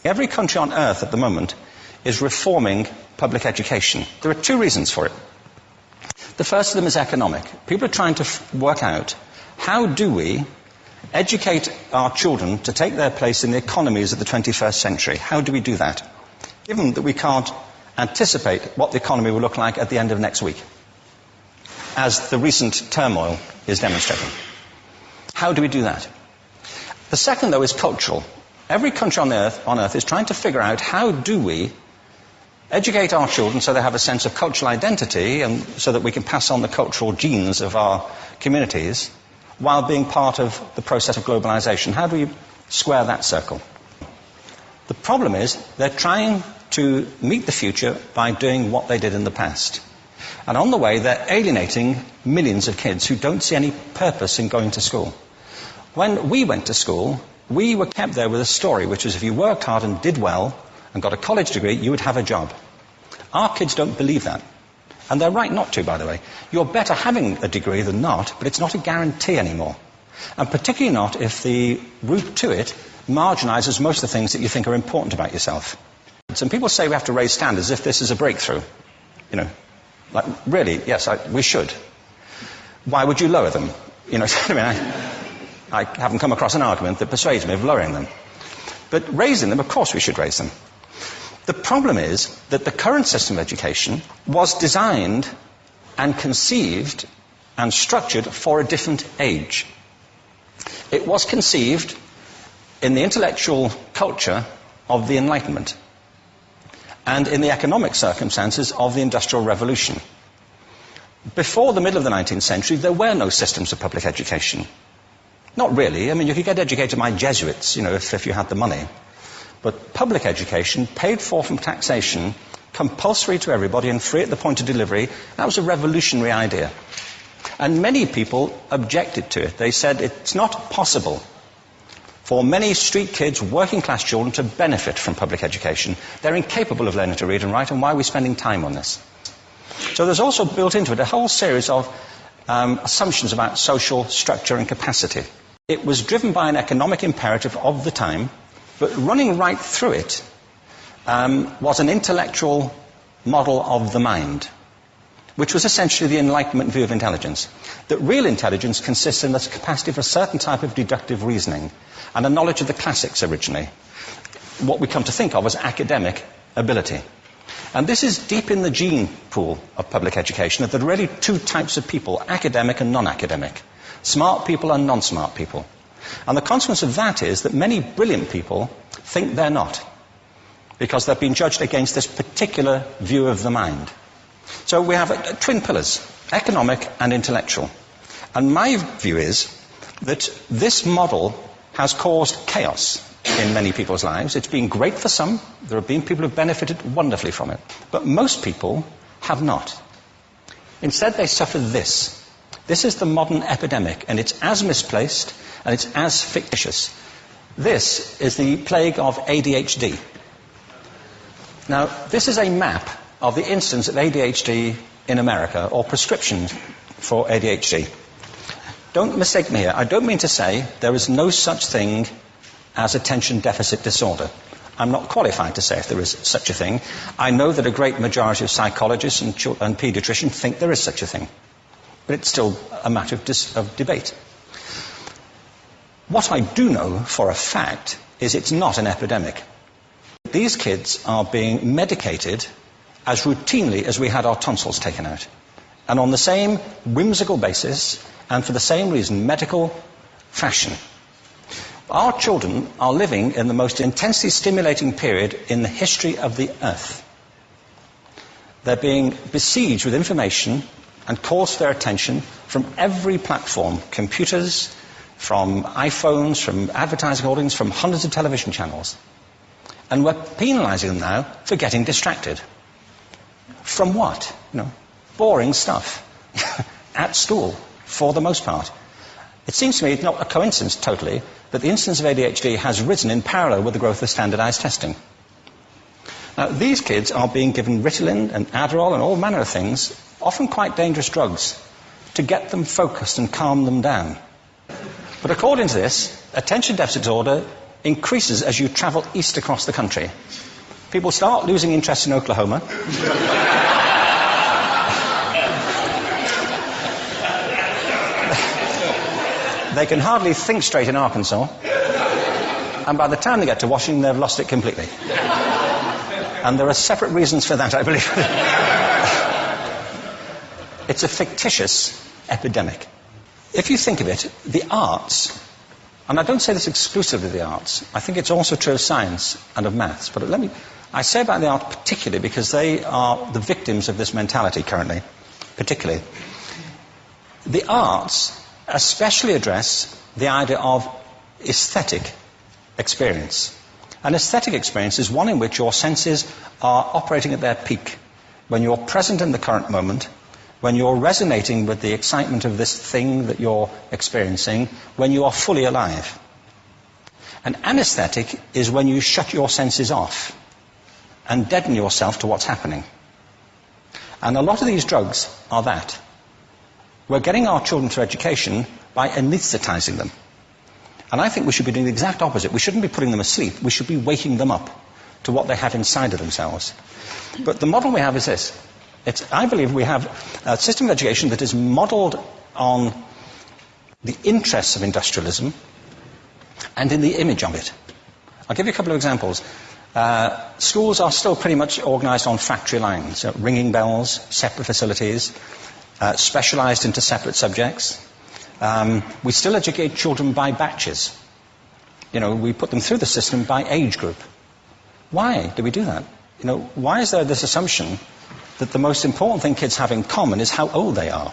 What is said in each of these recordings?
Every country on earth at the moment is reforming public education. There are two reasons for it. The first of them is economic. People are trying to work out, how do we educate our children to take their place in the economies of the 21st century? How do we do that, given that we can't anticipate what the economy will look like at the end of next week, as the recent turmoil is demonstrating? How do we do that? The second, though, is cultural. Every country on earth is trying to figure out, how do we educate our children so they have a sense of cultural identity and so that we can pass on the cultural genes of our communities while being part of the process of globalization. How do we square that circle? The problem is they're trying to meet the future by doing what they did in the past. And on the way, they're alienating millions of kids who don't see any purpose in going to school. When we went to school, we were kept there with a story, which was if you worked hard and did well and got a college degree, you would have a job. Our kids don't believe that. And they're right not to, by the way. You're better having a degree than not, but it's not a guarantee anymore. And particularly not if the route to it marginalizes most of the things that you think are important about yourself. Some people say we have to raise standards as if this is a breakthrough. You know, like, really, yes, we should. Why would you lower them? You know, I mean, I haven't come across an argument that persuades me of lowering them. But raising them, of course we should raise them. The problem is that the current system of education was designed and conceived and structured for a different age. It was conceived in the intellectual culture of the Enlightenment and in the economic circumstances of the Industrial Revolution. Before the middle of the 19th century, there were no systems of public education. Not really. I mean, you could get educated by Jesuits, you know, if you had the money. But public education, paid for from taxation, compulsory to everybody and free at the point of delivery, that was a revolutionary idea. And many people objected to it. They said it's not possible for many street kids, working class children, to benefit from public education. They're incapable of learning to read and write, and why are we spending time on this? So there's also built into it a whole series of assumptions about social structure and capacity. It was driven by an economic imperative of the time, but running right through it was an intellectual model of the mind, which was essentially the Enlightenment view of intelligence. That real intelligence consists in the capacity for a certain type of deductive reasoning and a knowledge of the classics originally, what we come to think of as academic ability. And this is deep in the gene pool of public education, that there are really two types of people, academic and non-academic, smart people and non-smart people. And the consequence of that is that many brilliant people think they're not, because they've been judged against this particular view of the mind. So we have twin pillars, economic and intellectual. And my view is that this model has caused chaos in many people's lives. It's been great for some. There have been people who have benefited wonderfully from it. But most people have not. Instead, they suffer this. This is the modern epidemic, and it's as misplaced and it's as fictitious. This is the plague of ADHD. Now, this is a map of the incidence of ADHD in America, or prescriptions for ADHD. Don't mistake me here. I don't mean to say there is no such thing as attention deficit disorder. I'm not qualified to say if there is such a thing. I know that a great majority of psychologists and paediatricians think there is such a thing. But it's still a matter of debate. What I do know for a fact is it's not an epidemic. These kids are being medicated as routinely as we had our tonsils taken out. And on the same whimsical basis, and for the same reason, medical fashion. Our children are living in the most intensely stimulating period in the history of the earth. They're being besieged with information and calls for their attention from every platform, computers, from iPhones, from advertising holdings, from hundreds of television channels. And we're penalizing them now for getting distracted. From what? You know, boring stuff. At school, for the most part. It seems to me it's not a coincidence totally that the incidence of ADHD has risen in parallel with the growth of standardized testing. Now, these kids are being given Ritalin and Adderall and all manner of things, often quite dangerous drugs, to get them focused and calm them down. But according to this, attention deficit disorder increases as you travel east across the country. People start losing interest in Oklahoma. They can hardly think straight in Arkansas. And by the time they get to Washington, they've lost it completely. And there are separate reasons for that, I believe. It's a fictitious epidemic. If you think of it, the arts, and I don't say this exclusively of the arts, I think it's also true of science and of maths, but I say about the arts particularly because they are the victims of this mentality currently, particularly. The arts especially address the idea of aesthetic experience. An aesthetic experience is one in which your senses are operating at their peak, when you're present in the current moment, when you're resonating with the excitement of this thing that you're experiencing, when you are fully alive. An anesthetic is when you shut your senses off and deaden yourself to what's happening. And a lot of these drugs are that. We're getting our children through education by anesthetizing them. And I think we should be doing the exact opposite. We shouldn't be putting them asleep. We should be waking them up to what they have inside of themselves. But the model we have is this. I believe we have a system of education that is modeled on the interests of industrialism and in the image of it. I'll give you a couple of examples. Schools are still pretty much organized on factory lines, ringing bells, separate facilities, specialized into separate subjects. We still educate children by batches. We put them through the system by age group. Why do we do that? Why is there this assumption that the most important thing kids have in common is how old they are?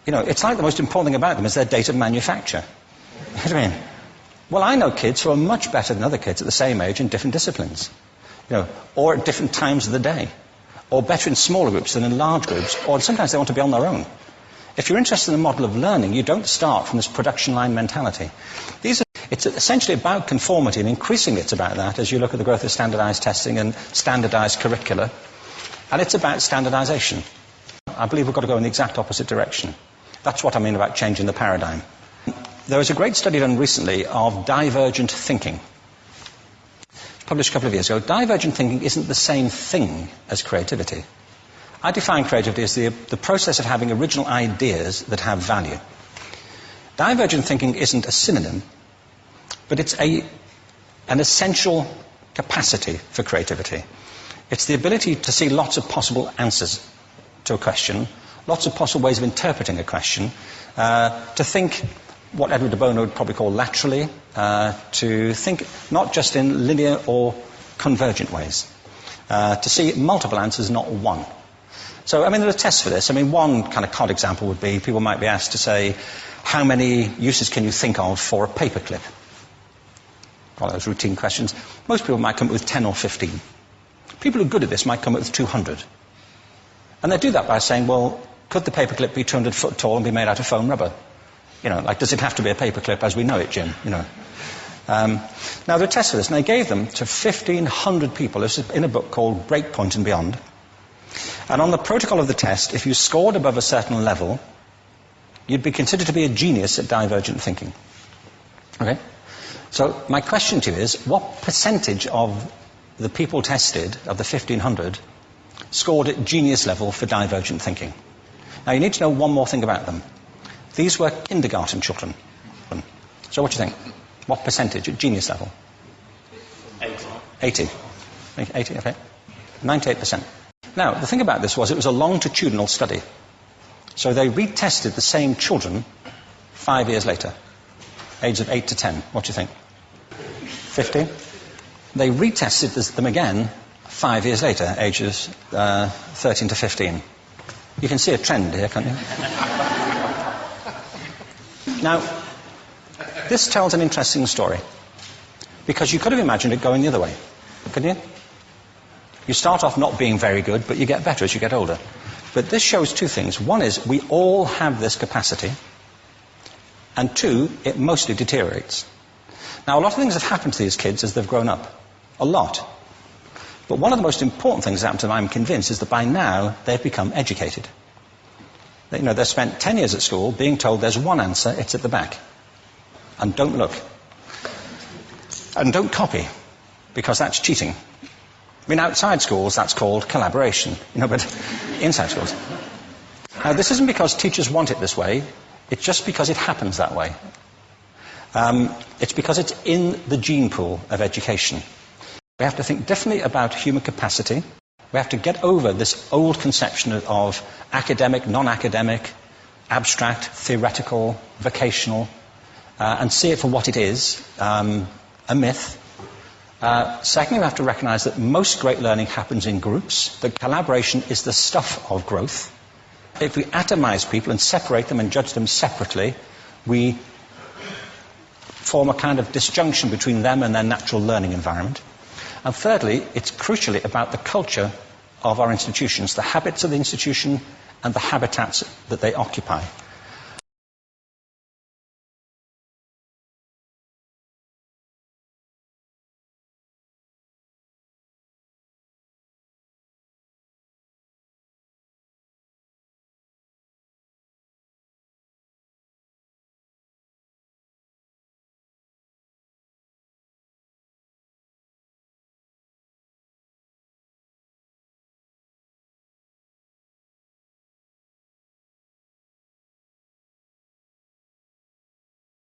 It's like the most important thing about them is their date of manufacture. You know what I mean? Well, I know kids who are much better than other kids at the same age in different disciplines, or at different times of the day, or better in smaller groups than in large groups, or sometimes they want to be on their own. If you're interested in the model of learning, you don't start from this production line mentality. It's essentially about conformity, and increasingly it's about that as you look at the growth of standardized testing and standardized curricula. And it's about standardization. I believe we've got to go in the exact opposite direction. That's what I mean about changing the paradigm. There was a great study done recently of divergent thinking. Published a couple of years ago. Divergent thinking isn't the same thing as creativity. I define creativity as the process of having original ideas that have value. Divergent thinking isn't a synonym, but it's an essential capacity for creativity. It's the ability to see lots of possible answers to a question, lots of possible ways of interpreting a question, to think what Edward de Bono would probably call laterally, to think not just in linear or convergent ways, to see multiple answers, not one. So, there are tests for this. One kind of cod example would be, people might be asked to say, how many uses can you think of for a paperclip? One of those routine questions. Most people might come up with 10 or 15. People who are good at this might come up with 200. And they do that by saying, well, could the paperclip be 200 foot tall and be made out of foam rubber? Does it have to be a paperclip as we know it, Jim? Now, there are tests for this, and they gave them to 1,500 people. This is in a book called Breakpoint and Beyond. And on the protocol of the test, if you scored above a certain level, you'd be considered to be a genius at divergent thinking. Okay? So my question to you is, what percentage of the people tested, of the 1,500, scored at genius level for divergent thinking? Now, you need to know one more thing about them. These were kindergarten children. So what do you think? What percentage at genius level? 80. 80, okay. 98%. Now, the thing about this was it was a longitudinal study. So they retested the same children 5 years later, ages of 8 to 10. What do you think? 50? They retested them again 5 years later, ages 13 to 15. You can see a trend here, can't you? Now, this tells an interesting story, because you could have imagined it going the other way, couldn't you? You start off not being very good, but you get better as you get older. But this shows two things. One is we all have this capacity, and two, it mostly deteriorates. Now, a lot of things have happened to these kids as they've grown up. A lot. But one of the most important things that happened to them, I'm convinced, is that by now they've become educated. They've spent 10 years at school being told there's one answer, it's at the back. And don't look. And don't copy, because that's cheating. I mean, outside schools, that's called collaboration, but inside schools. Now, this isn't because teachers want it this way, it's just because it happens that way. It's because it's in the gene pool of education. We have to think differently about human capacity. We have to get over this old conception of academic, non-academic, abstract, theoretical, vocational, and see it for what it is, a myth. Secondly, we have to recognize that most great learning happens in groups, that collaboration is the stuff of growth. If we atomize people and separate them and judge them separately, we form a kind of disjunction between them and their natural learning environment. And thirdly, it's crucially about the culture of our institutions, the habits of the institution and the habitats that they occupy.